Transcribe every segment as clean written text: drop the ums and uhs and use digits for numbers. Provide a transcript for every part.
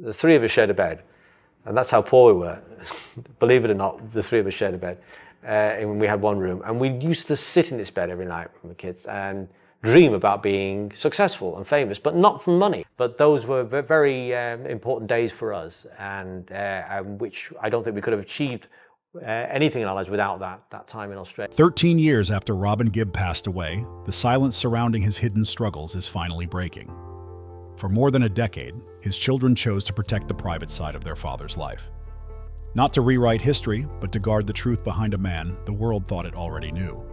the three of us shared a bed, and that's how poor we were. Believe it or not, the three of us shared a bed, and we had one room. And we used to sit in this bed every night when we were kids and dream about being successful and famous, but not from money. But those were very important days for us, and which I don't think we could have achieved anything in our lives without that time in Australia. 13 years after Robin Gibb passed away, the silence surrounding his hidden struggles is finally breaking. For more than a decade, his children chose to protect the private side of their father's life. Not to rewrite history, but to guard the truth behind a man the world thought it already knew.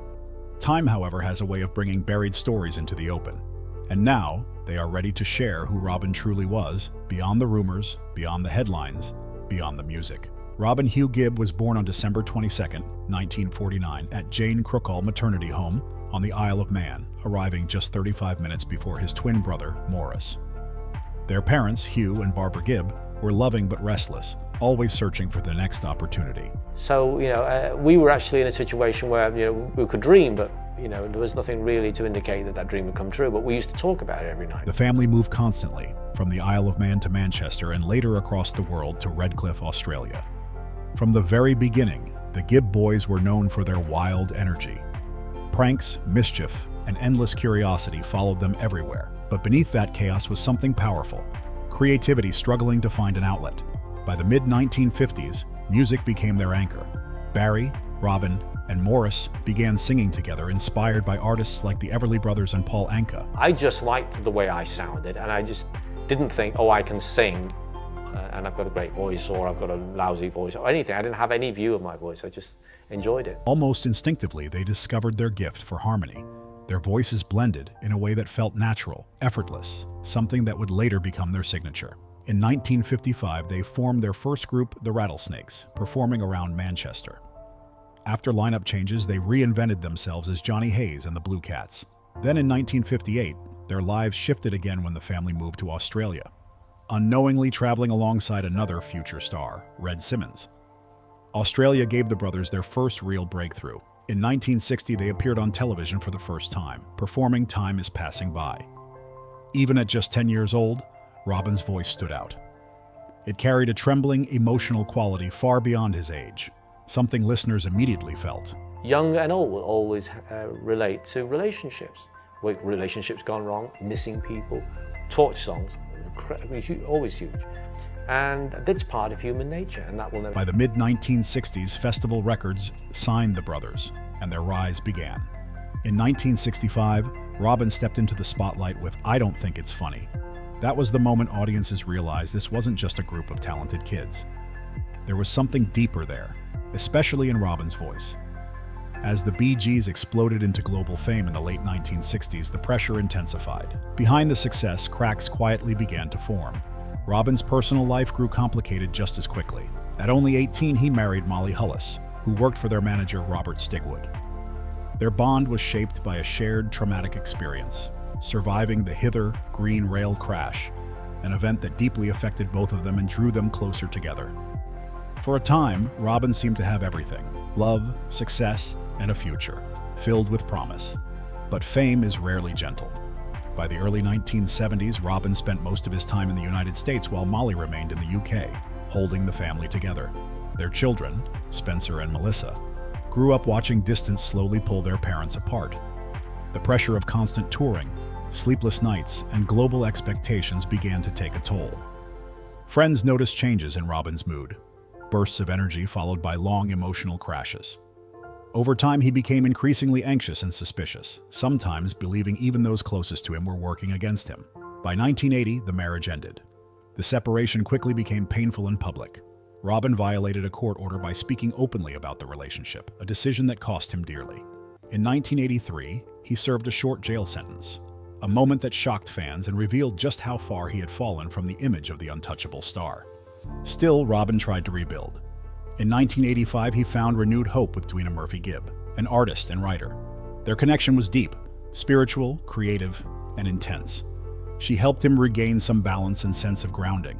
Time, however, has a way of bringing buried stories into the open. And now, they are ready to share who Robin truly was, beyond the rumors, beyond the headlines, beyond the music. Robin Hugh Gibb was born on December 22, 1949, at Jane Crookall Maternity Home on the Isle of Man, arriving just 35 minutes before his twin brother, Morris. Their parents, Hugh and Barbara Gibb, were loving but restless, always searching for the next opportunity. So, we were actually in a situation where, we could dream, but, there was nothing really to indicate that dream would come true, but we used to talk about it every night. The family moved constantly, from the Isle of Man to Manchester and later across the world to Redcliffe, Australia. From the very beginning, the Gibb boys were known for their wild energy. Pranks, mischief, and endless curiosity followed them everywhere. But beneath that chaos was something powerful, creativity struggling to find an outlet. By the mid-1950s, music became their anchor. Barry, Robin, and Morris began singing together, inspired by artists like the Everly Brothers and Paul Anka. I just liked the way I sounded, and I just didn't think, oh, I can sing, and I've got a great voice, or I've got a lousy voice, or anything. I didn't have any view of my voice. I just enjoyed it. Almost instinctively, they discovered their gift for harmony. Their voices blended in a way that felt natural, effortless, something that would later become their signature. In 1955, they formed their first group, the Rattlesnakes, performing around Manchester. After lineup changes, they reinvented themselves as Johnny Hayes and the Blue Cats. Then in 1958, their lives shifted again when the family moved to Australia, unknowingly traveling alongside another future star, Red Simmons. Australia gave the brothers their first real breakthrough. In 1960, they appeared on television for the first time, performing Time Is Passing By. Even at just 10 years old, Robin's voice stood out. It carried a trembling, emotional quality far beyond his age, something listeners immediately felt. Young and old will always relate to relationships. Relationships gone wrong, missing people, torch songs, always huge. And that's part of human nature, and that will never... By the mid-1960s, Festival Records signed the brothers, and their rise began. In 1965, Robin stepped into the spotlight with I Don't Think It's Funny. That was the moment audiences realized this wasn't just a group of talented kids. There was something deeper there, especially in Robin's voice. As the Bee Gees exploded into global fame in the late 1960s, the pressure intensified. Behind the success, cracks quietly began to form. Robin's personal life grew complicated just as quickly. At only 18, he married Molly Hullis, who worked for their manager, Robert Stigwood. Their bond was shaped by a shared traumatic experience, surviving the Hither Green Rail crash, an event that deeply affected both of them and drew them closer together. For a time, Robin seemed to have everything: love, success, and a future, filled with promise. But fame is rarely gentle. By the early 1970s, Robin spent most of his time in the United States while Molly remained in the UK, holding the family together. Their children, Spencer and Melissa, grew up watching distance slowly pull their parents apart. The pressure of constant touring, sleepless nights, and global expectations began to take a toll. Friends noticed changes in Robin's mood, bursts of energy followed by long emotional crashes. Over time, he became increasingly anxious and suspicious, sometimes believing even those closest to him were working against him. By 1980, the marriage ended. The separation quickly became painful in public. Robin violated a court order by speaking openly about the relationship, a decision that cost him dearly. In 1983, he served a short jail sentence, a moment that shocked fans and revealed just how far he had fallen from the image of the untouchable star. Still, Robin tried to rebuild. In 1985, he found renewed hope with Dwina Murphy Gibb, an artist and writer. Their connection was deep, spiritual, creative, and intense. She helped him regain some balance and sense of grounding.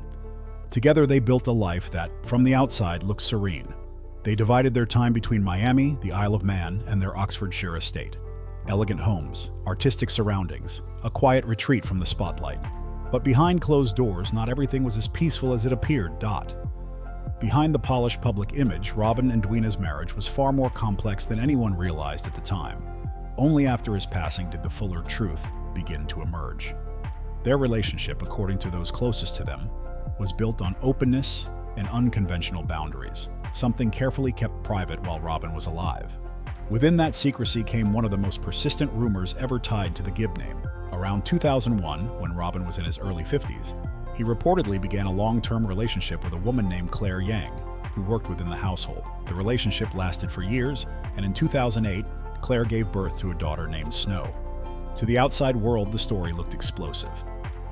Together, they built a life that, from the outside, looked serene. They divided their time between Miami, the Isle of Man, and their Oxfordshire estate. Elegant homes, artistic surroundings, a quiet retreat from the spotlight. But behind closed doors, not everything was as peaceful as it appeared. Behind the polished public image, Robin and Edwina's marriage was far more complex than anyone realized at the time. Only after his passing did the fuller truth begin to emerge. Their relationship, according to those closest to them, was built on openness and unconventional boundaries, something carefully kept private while Robin was alive. Within that secrecy came one of the most persistent rumors ever tied to the Gibb name. Around 2001, when Robin was in his early 50s, he reportedly began a long-term relationship with a woman named Claire Yang, who worked within the household. The relationship lasted for years, and in 2008, Claire gave birth to a daughter named Snow. To the outside world, the story looked explosive.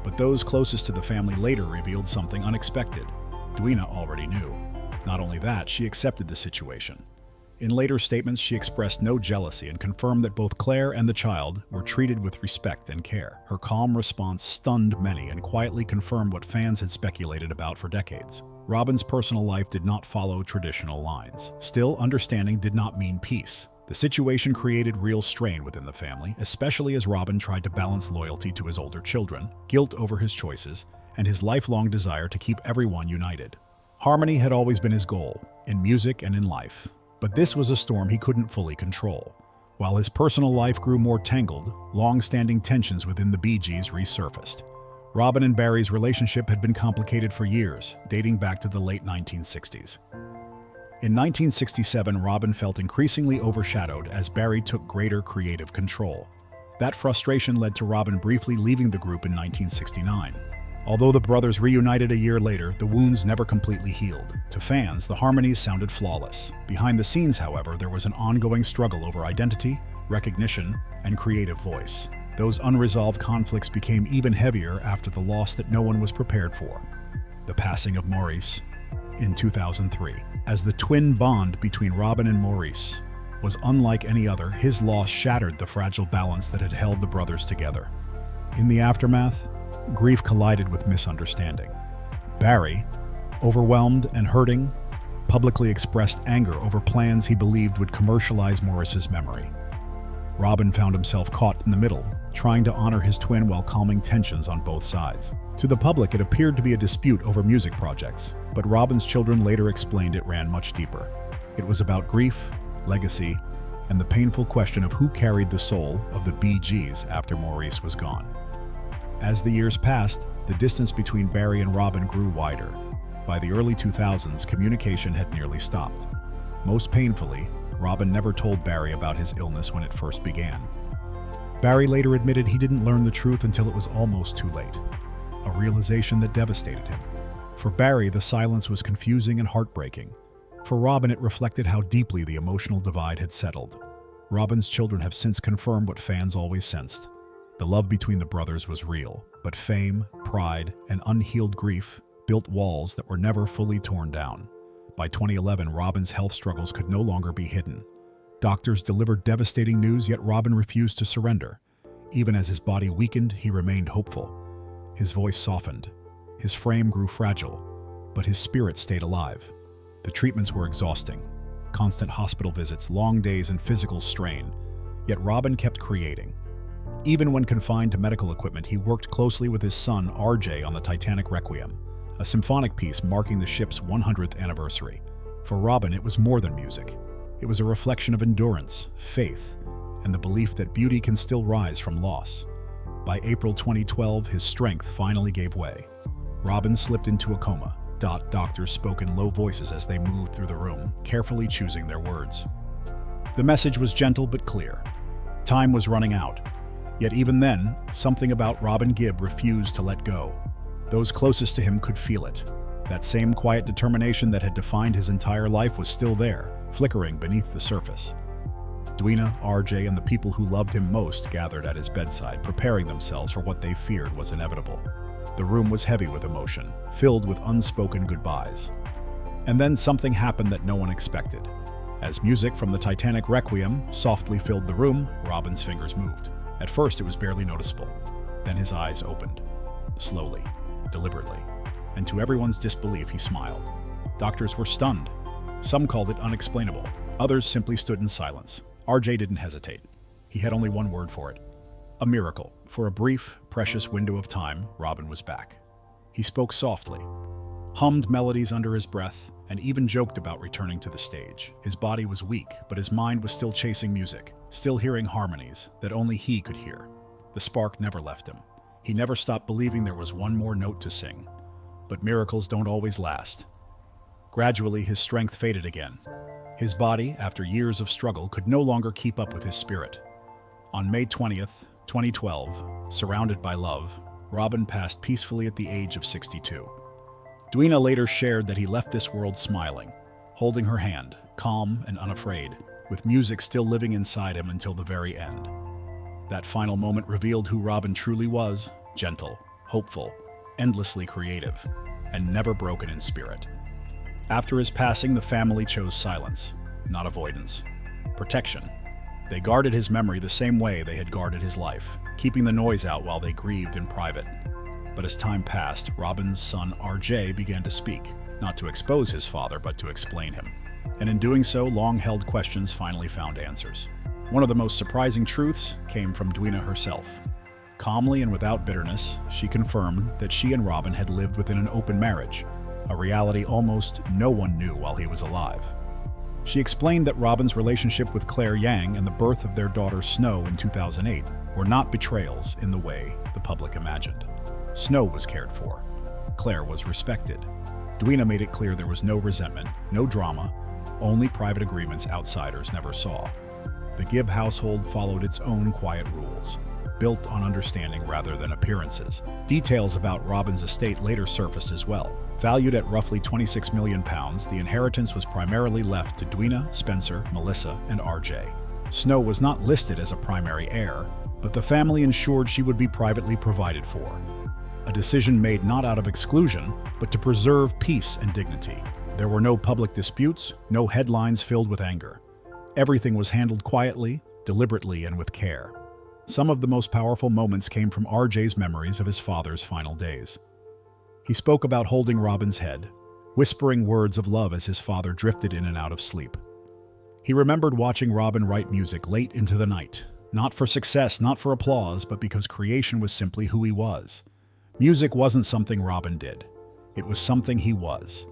But those closest to the family later revealed something unexpected. Edwina already knew. Not only that, she accepted the situation. In later statements, she expressed no jealousy and confirmed that both Claire and the child were treated with respect and care. Her calm response stunned many and quietly confirmed what fans had speculated about for decades. Robin's personal life did not follow traditional lines. Still, understanding did not mean peace. The situation created real strain within the family, especially as Robin tried to balance loyalty to his older children, guilt over his choices, and his lifelong desire to keep everyone united. Harmony had always been his goal, in music and in life. But this was a storm he couldn't fully control. While his personal life grew more tangled, long-standing tensions within the Bee Gees resurfaced. Robin and Barry's relationship had been complicated for years, dating back to the late 1960s. In 1967, Robin felt increasingly overshadowed as Barry took greater creative control. That frustration led to Robin briefly leaving the group in 1969. Although the brothers reunited a year later, the wounds never completely healed. To fans, the harmonies sounded flawless. Behind the scenes, however, there was an ongoing struggle over identity, recognition, and creative voice. Those unresolved conflicts became even heavier after the loss that no one was prepared for: the passing of Maurice in 2003. As the twin bond between Robin and Maurice was unlike any other, his loss shattered the fragile balance that had held the brothers together. In the aftermath, grief collided with misunderstanding. Barry, overwhelmed and hurting, publicly expressed anger over plans he believed would commercialize Maurice's memory. Robin found himself caught in the middle, trying to honor his twin while calming tensions on both sides. To the public, it appeared to be a dispute over music projects, but Robin's children later explained it ran much deeper. It was about grief, legacy, and the painful question of who carried the soul of the Bee Gees after Maurice was gone. As the years passed, the distance between Barry and Robin grew wider. By the early 2000s, communication had nearly stopped. Most painfully, Robin never told Barry about his illness when it first began. Barry later admitted he didn't learn the truth until it was almost too late, a realization that devastated him. For Barry, the silence was confusing and heartbreaking. For Robin, it reflected how deeply the emotional divide had settled. Robin's children have since confirmed what fans always sensed. The love between the brothers was real, but fame, pride, and unhealed grief built walls that were never fully torn down. By 2011, Robin's health struggles could no longer be hidden. Doctors delivered devastating news, yet Robin refused to surrender. Even as his body weakened, he remained hopeful. His voice softened. His frame grew fragile, but his spirit stayed alive. The treatments were exhausting. Constant hospital visits, long days, and physical strain. Yet Robin kept creating. Even when confined to medical equipment, he worked closely with his son, RJ, on the Titanic Requiem, a symphonic piece marking the ship's 100th anniversary. For Robin, it was more than music. It was a reflection of endurance, faith, and the belief that beauty can still rise from loss. By April 2012, his strength finally gave way. Robin slipped into a coma. Doctors spoke in low voices as they moved through the room, carefully choosing their words. The message was gentle but clear. Time was running out. Yet even then, something about Robin Gibb refused to let go. Those closest to him could feel it. That same quiet determination that had defined his entire life was still there, flickering beneath the surface. Edwina, RJ, and the people who loved him most gathered at his bedside, preparing themselves for what they feared was inevitable. The room was heavy with emotion, filled with unspoken goodbyes. And then something happened that no one expected. As music from the Titanic Requiem softly filled the room, Robin's fingers moved. At first, it was barely noticeable. Then his eyes opened. Slowly, deliberately. And to everyone's disbelief, he smiled. Doctors were stunned. Some called it unexplainable. Others simply stood in silence. RJ didn't hesitate. He had only one word for it: a miracle. For a brief, precious window of time, Robin was back. He spoke softly, hummed melodies under his breath, and even joked about returning to the stage. His body was weak, but his mind was still chasing music, still hearing harmonies that only he could hear. The spark never left him. He never stopped believing there was one more note to sing. But miracles don't always last. Gradually, his strength faded again. His body, after years of struggle, could no longer keep up with his spirit. On May 20th, 2012, surrounded by love, Robin passed peacefully at the age of 62. Edwina later shared that he left this world smiling, holding her hand, calm and unafraid, with music still living inside him until the very end. That final moment revealed who Robin truly was: gentle, hopeful, endlessly creative, and never broken in spirit. After his passing, the family chose silence, not avoidance. Protection. They guarded his memory the same way they had guarded his life, keeping the noise out while they grieved in private. But as time passed, Robin's son RJ began to speak, not to expose his father, but to explain him. And in doing so, long-held questions finally found answers. One of the most surprising truths came from Edwina herself. Calmly and without bitterness, she confirmed that she and Robin had lived within an open marriage, a reality almost no one knew while he was alive. She explained that Robin's relationship with Claire Yang and the birth of their daughter Snow in 2008 were not betrayals in the way the public imagined. Snow was cared for. Claire was respected. Edwina made it clear there was no resentment, no drama, only private agreements outsiders never saw. The Gibb household followed its own quiet rules, built on understanding rather than appearances. Details about Robin's estate later surfaced as well. Valued at roughly £26 million, the inheritance was primarily left to Edwina, Spencer, Melissa, and RJ. Snow was not listed as a primary heir, but the family ensured she would be privately provided for. A decision made not out of exclusion, but to preserve peace and dignity. There were no public disputes, no headlines filled with anger. Everything was handled quietly, deliberately, and with care. Some of the most powerful moments came from RJ's memories of his father's final days. He spoke about holding Robin's head, whispering words of love as his father drifted in and out of sleep. He remembered watching Robin write music late into the night, not for success, not for applause, but because creation was simply who he was. Music wasn't something Robin did. It was something he was.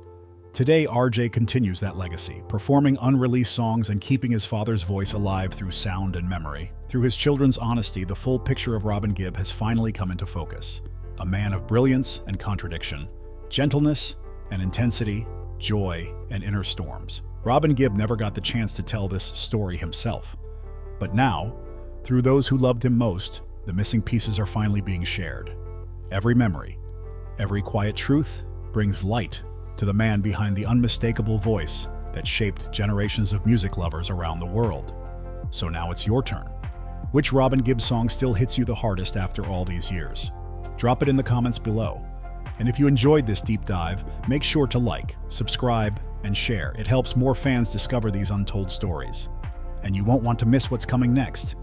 Today, RJ continues that legacy, performing unreleased songs and keeping his father's voice alive through sound and memory. Through his children's honesty, the full picture of Robin Gibb has finally come into focus. A man of brilliance and contradiction, gentleness and intensity, joy and inner storms. Robin Gibb never got the chance to tell this story himself. But now, through those who loved him most, the missing pieces are finally being shared. Every memory, every quiet truth brings light to the man behind the unmistakable voice that shaped generations of music lovers around the world. So now it's your turn. Which Robin Gibb song still hits you the hardest after all these years? Drop it in the comments below. And if you enjoyed this deep dive, make sure to like, subscribe, and share. It helps more fans discover these untold stories. And you won't want to miss what's coming next.